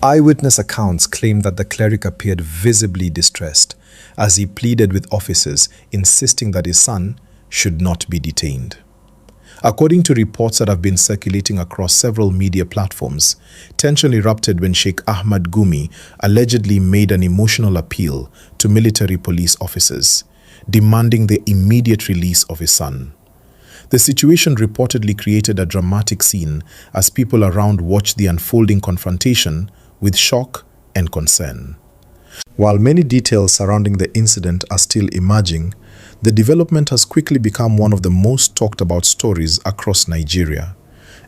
Eyewitness accounts claim that the cleric appeared visibly distressed as he pleaded with officers, insisting that his son should not be detained. According to reports that have been circulating across several media platforms, tension erupted when Sheikh Ahmad Gumi allegedly made an emotional appeal to military police officers, demanding the immediate release of his son. The situation reportedly created a dramatic scene as people around watched the unfolding confrontation with shock and concern. While many details surrounding the incident are still emerging, the development has quickly become one of the most talked about stories across Nigeria,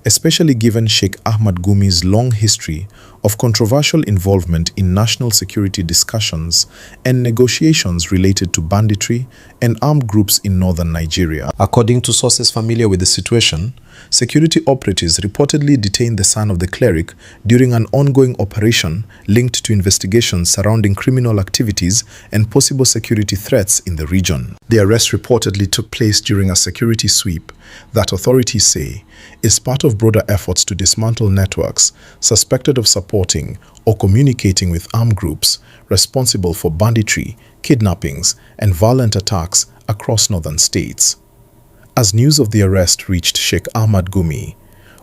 especially given Sheikh Ahmad Gumi's long history of controversial involvement in national security discussions and negotiations related to banditry and armed groups in northern Nigeria. According to sources familiar with the situation, security operatives reportedly detained the son of the cleric during an ongoing operation linked to investigations surrounding criminal activities and possible security threats in the region. The arrest reportedly took place during a security sweep that authorities say is part of broader efforts to dismantle networks suspected of supporting or communicating with armed groups responsible for banditry, kidnappings, and violent attacks across northern states. As news of the arrest reached Sheikh Ahmad Gumi,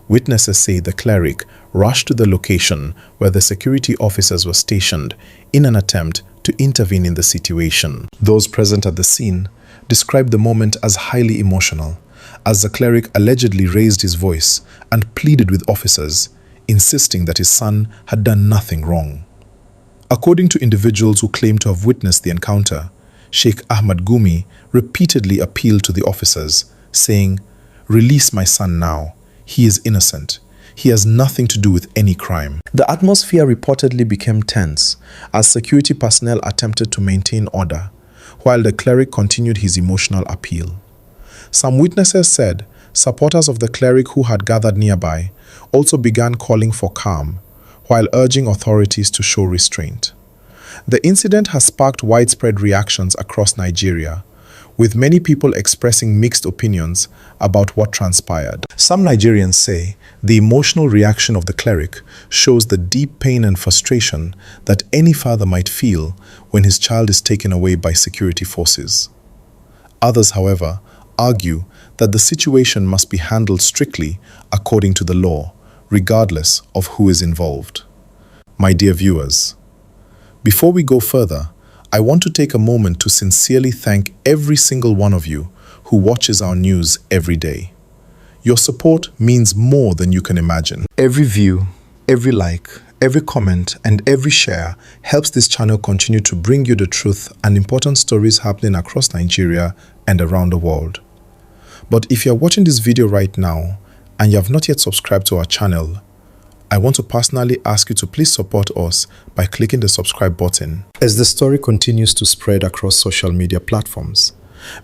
witnesses say the cleric rushed to the location where the security officers were stationed in an attempt to intervene in the situation. Those present at the scene described the moment as highly emotional, as the cleric allegedly raised his voice and pleaded with officers, insisting that his son had done nothing wrong. According to individuals who claim to have witnessed the encounter, Sheikh Ahmad Gumi repeatedly appealed to the officers, saying, "Release my son now. He is innocent. He has nothing to do with any crime." The atmosphere reportedly became tense as security personnel attempted to maintain order, while the cleric continued his emotional appeal. Some witnesses said supporters of the cleric who had gathered nearby also began calling for calm, while urging authorities to show restraint. The incident has sparked widespread reactions across Nigeria, with many people expressing mixed opinions about what transpired. Some Nigerians say the emotional reaction of the cleric shows the deep pain and frustration that any father might feel when his child is taken away by security forces. Others, however, argue that the situation must be handled strictly according to the law, regardless of who is involved. My dear viewers, before we go further, I want to take a moment to sincerely thank every single one of you who watches our news every day. Your support means more than you can imagine. Every view, every like, every comment, and every share helps this channel continue to bring you the truth and important stories happening across Nigeria and around the world. But if you're watching this video right now and you have not yet subscribed to our channel, I want to personally ask you to please support us by clicking the subscribe button. As the story continues to spread across social media platforms,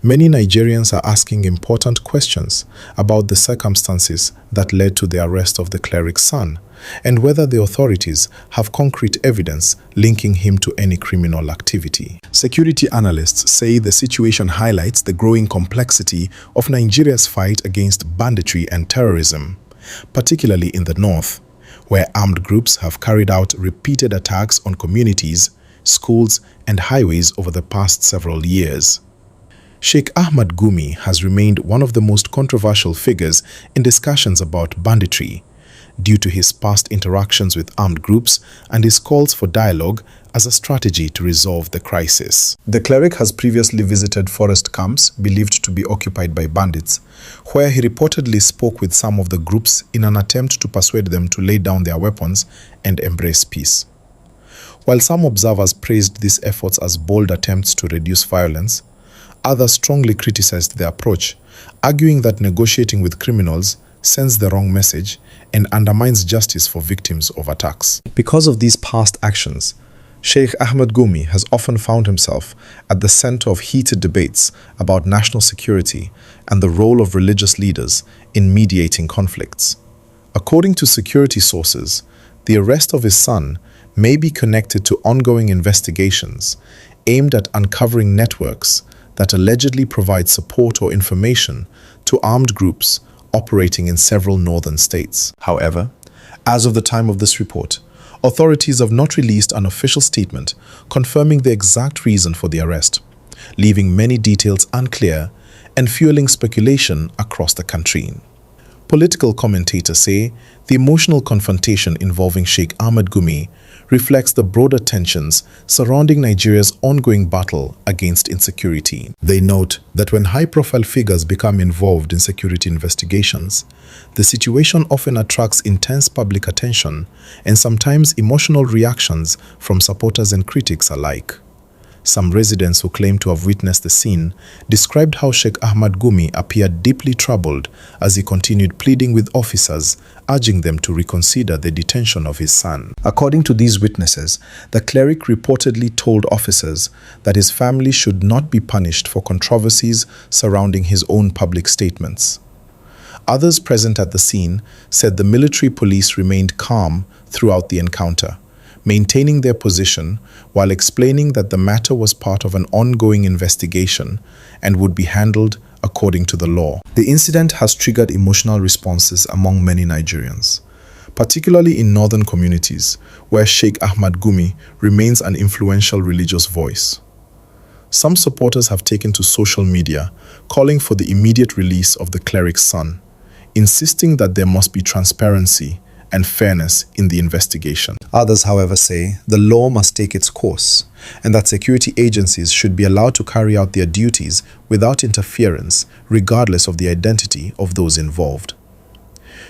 many Nigerians are asking important questions about the circumstances that led to the arrest of the cleric's son and whether the authorities have concrete evidence linking him to any criminal activity. Security analysts say the situation highlights the growing complexity of Nigeria's fight against banditry and terrorism, particularly in the north, where armed groups have carried out repeated attacks on communities, schools, and highways over the past several years. Sheikh Ahmad Gumi has remained one of the most controversial figures in discussions about banditry due to his past interactions with armed groups and his calls for dialogue as a strategy to resolve the crisis. The cleric has previously visited forest camps believed to be occupied by bandits, where he reportedly spoke with some of the groups in an attempt to persuade them to lay down their weapons and embrace peace. While some observers praised these efforts as bold attempts to reduce violence, others strongly criticized the approach, arguing that negotiating with criminals sends the wrong message and undermines justice for victims of attacks. Because of these past actions, Sheikh Ahmad Gumi has often found himself at the center of heated debates about national security and the role of religious leaders in mediating conflicts. According to security sources, the arrest of his son may be connected to ongoing investigations aimed at uncovering networks that allegedly provide support or information to armed groups operating in several northern states. However, as of the time of this report, Authorities have not released an official statement confirming the exact reason for the arrest, leaving many details unclear and fueling speculation across the country. Political commentators say the emotional confrontation involving Sheikh Ahmed Gumi reflects the broader tensions surrounding Nigeria's ongoing battle against insecurity. They note that when high-profile figures become involved in security investigations, the situation often attracts intense public attention and sometimes emotional reactions from supporters and critics alike. Some residents who claim to have witnessed the scene described how Sheikh Ahmed Gumi appeared deeply troubled as he continued pleading with officers, urging them to reconsider the detention of his son. According to these witnesses, the cleric reportedly told officers that his family should not be punished for controversies surrounding his own public statements. Others present at the scene said the military police remained calm throughout the encounter, maintaining their position while explaining that the matter was part of an ongoing investigation and would be handled according to the law. The incident has triggered emotional responses among many Nigerians, particularly in northern communities where Sheikh Ahmed Gumi remains an influential religious voice. Some supporters have taken to social media calling for the immediate release of the cleric's son, insisting that there must be transparency and fairness in the investigation. Others, however, say the law must take its course and that security agencies should be allowed to carry out their duties without interference, regardless of the identity of those involved.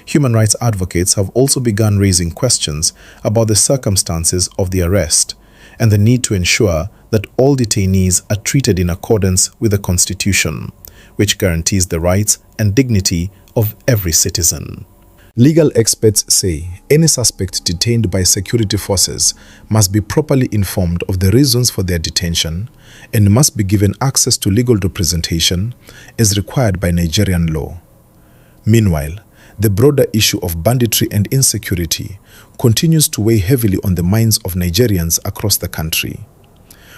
Human rights advocates have also begun raising questions about the circumstances of the arrest and the need to ensure that all detainees are treated in accordance with the Constitution, which guarantees the rights and dignity of every citizen. Legal experts say any suspect detained by security forces must be properly informed of the reasons for their detention and must be given access to legal representation as required by Nigerian law. Meanwhile, the broader issue of banditry and insecurity continues to weigh heavily on the minds of Nigerians across the country.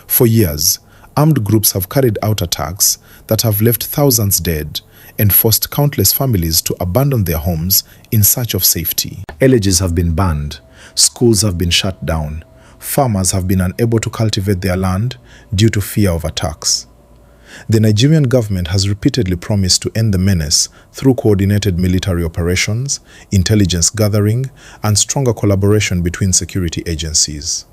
For years, armed groups have carried out attacks that have left thousands dead and forced countless families to abandon their homes in search of safety. Elegies have been banned, schools have been shut down, farmers have been unable to cultivate their land due to fear of attacks. The Nigerian government has repeatedly promised to end the menace through coordinated military operations, intelligence gathering, and stronger collaboration between security agencies.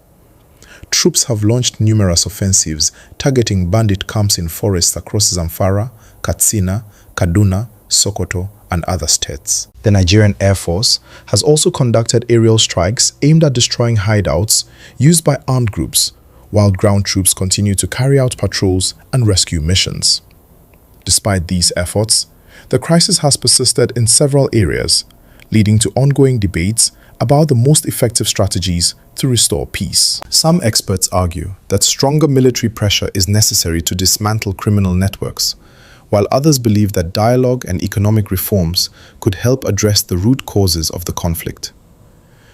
Troops have launched numerous offensives targeting bandit camps in forests across Zamfara, Katsina, Kaduna, Sokoto, and other states. The Nigerian Air Force has also conducted aerial strikes aimed at destroying hideouts used by armed groups, while ground troops continue to carry out patrols and rescue missions. Despite these efforts, the crisis has persisted in several areas, leading to ongoing debates about the most effective strategies to restore peace. Some experts argue that stronger military pressure is necessary to dismantle criminal networks, while others believe that dialogue and economic reforms could help address the root causes of the conflict.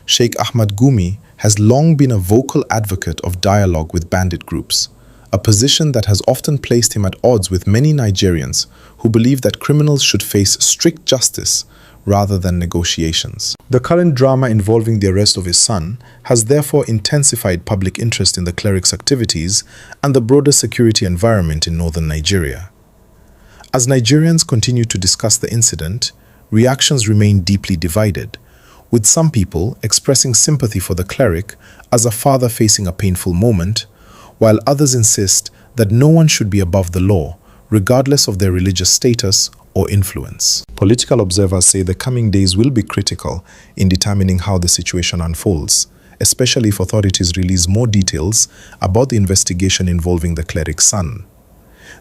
Sheikh Ahmed Gumi has long been a vocal advocate of dialogue with bandit groups, a position that has often placed him at odds with many Nigerians who believe that criminals should face strict justice rather than negotiations. The current drama involving the arrest of his son has therefore intensified public interest in the cleric's activities and the broader security environment in northern Nigeria. As Nigerians continue to discuss the incident, reactions remain deeply divided, with some people expressing sympathy for the cleric as a father facing a painful moment, while others insist that no one should be above the law, regardless of their religious status or influence. Political observers say the coming days will be critical in determining how the situation unfolds, especially if authorities release more details about the investigation involving the cleric's son.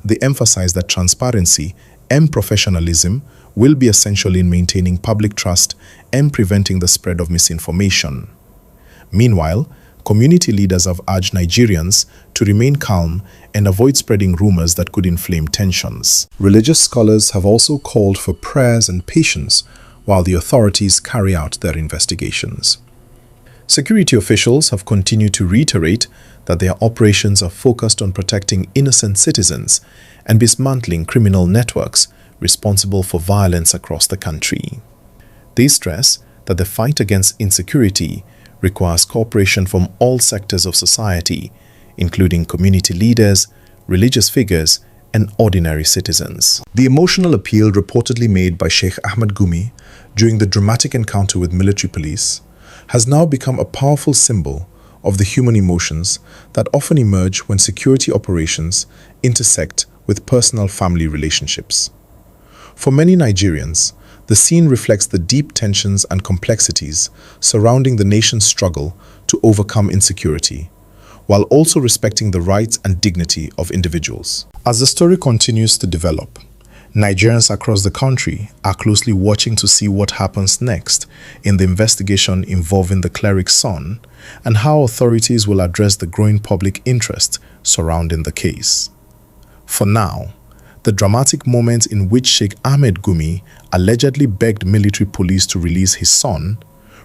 They emphasize that transparency and professionalism will be essential in maintaining public trust and preventing the spread of misinformation. Meanwhile, community leaders have urged Nigerians to remain calm and avoid spreading rumors that could inflame tensions. Religious scholars have also called for prayers and patience while the authorities carry out their investigations. Security officials have continued to reiterate that their operations are focused on protecting innocent citizens and dismantling criminal networks responsible for violence across the country. They stress that the fight against insecurity requires cooperation from all sectors of society, including community leaders, religious figures, and ordinary citizens. The emotional appeal reportedly made by Sheikh Ahmed Gumi during the dramatic encounter with military police has now become a powerful symbol of the human emotions that often emerge when security operations intersect with personal family relationships. For many Nigerians, the scene reflects the deep tensions and complexities surrounding the nation's struggle to overcome insecurity, while also respecting the rights and dignity of individuals. As the story continues to develop, Nigerians across the country are closely watching to see what happens next in the investigation involving the cleric's son and how authorities will address the growing public interest surrounding the case. For now, the dramatic moment in which Sheikh Ahmed Gumi allegedly begged military police to release his son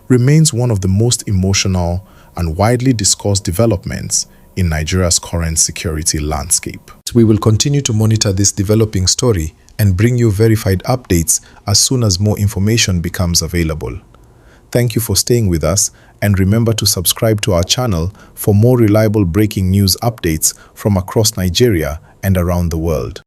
remains one of the most emotional and widely discussed developments in Nigeria's current security landscape. We will continue to monitor this developing story and bring you verified updates as soon as more information becomes available. Thank you for staying with us, and remember to subscribe to our channel for more reliable breaking news updates from across Nigeria and around the world.